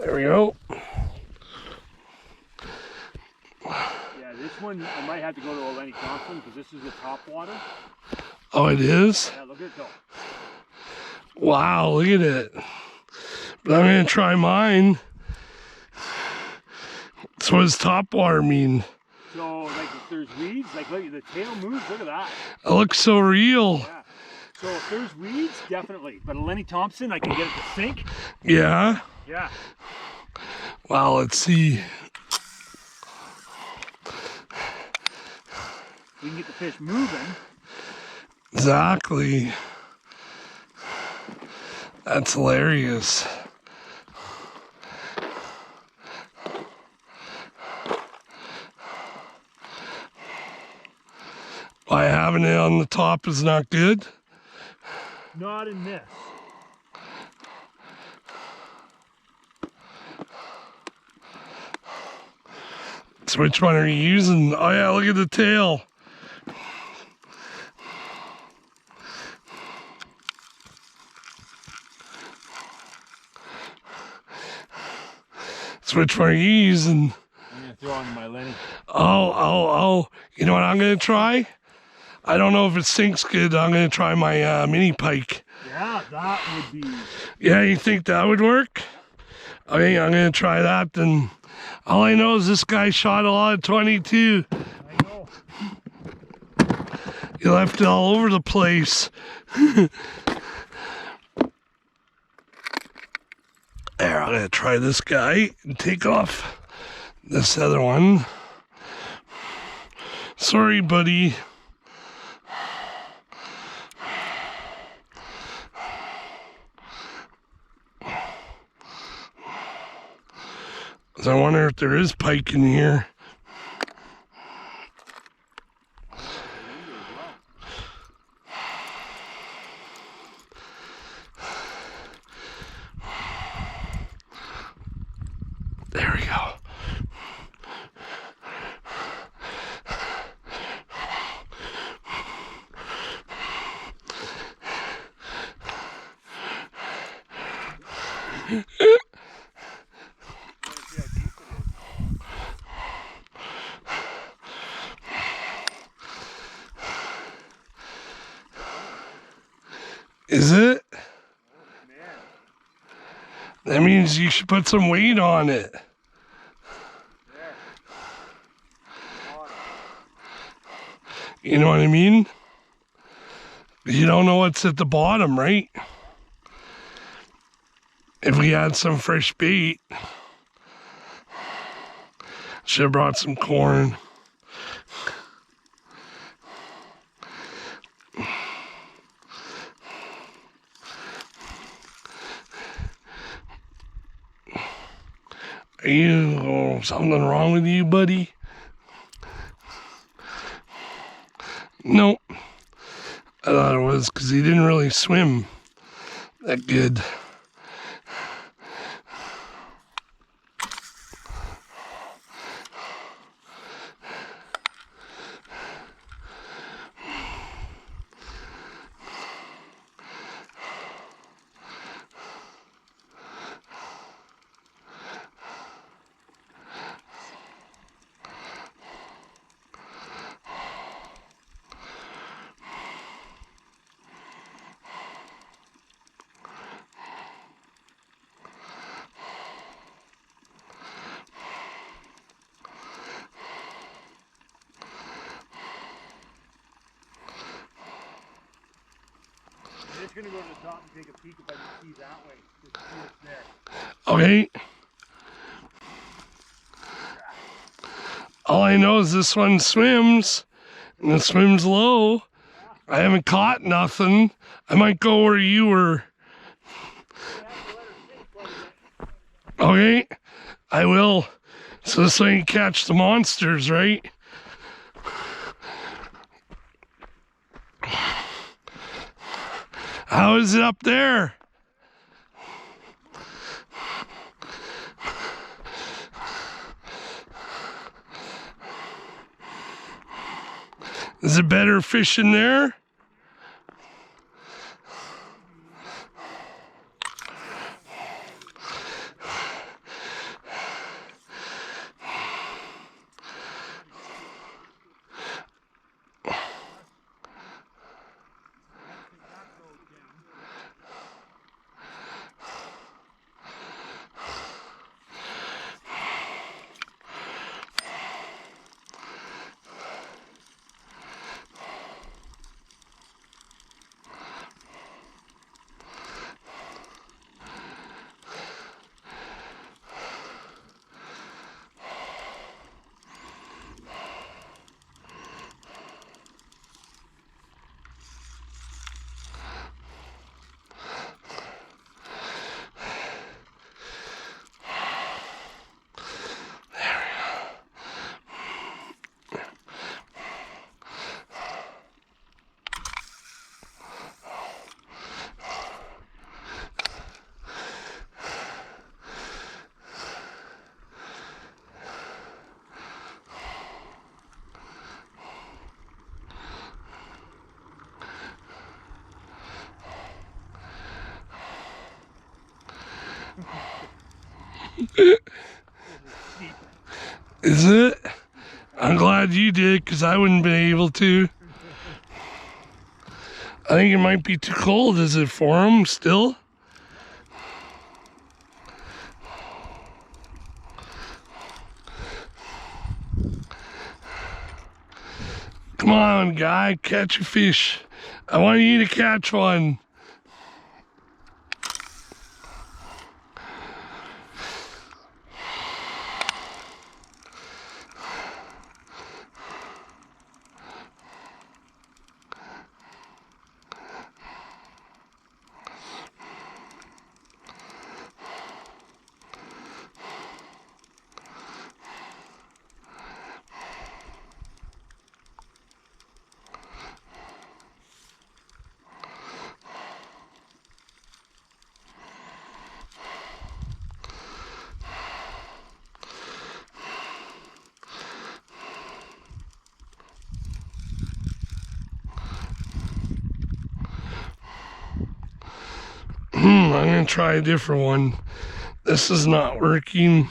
There we go. Yeah, this one I might have to go to Lenny Thompson because this is the top water. Oh, it is? Yeah, look at it go. Wow, look at it. But I'm going to try mine. So what does top water mean? So, like, if there's weeds, like, look, the tail moves, look at that. It looks so real. Yeah. So, if there's weeds, definitely. But a Lenny Thompson, I can get it to sink. Yeah? Yeah. Wow, let's see. We can get the fish moving. Exactly. That's hilarious. Why having it on the top is not good? Not in this. So which one are you using? Oh yeah, look at the tail. So which one are you using? I'm going to throw on my Lenny. Oh. You know what I'm going to try? I don't know if it sinks good. I'm going to try my mini pike. Yeah, that would be... Yeah, you think that would work? Okay, I'm going to try that then. All I know is this guy shot a lot of 22. I know. He left it all over the place. There, I'm going to try this guy and take off this other one. Sorry, buddy. So I wonder if there is pike in here. There we go. Is it? That means you should put some weight on it. You know what I mean? You don't know what's at the bottom, right? If we had some fresh bait, should have brought some corn. Are you something wrong with you, buddy? Nope. I thought it was because he didn't really swim that good. I'm just going to go to the top and take a peek if I can see that way. Just to see what's there. Okay. All I know is this one swims, and it swims low. I haven't caught nothing. I might go where you were. Okay, I will. So this way you catch the monsters, right? How is it up there? Is it better fishing there? Is it? I'm glad you did, because I wouldn't be able to. I think it might be too cold. Is it for him still? Come on, guy, catch a fish. I want you to catch one. I'm gonna try a different one. This is not working.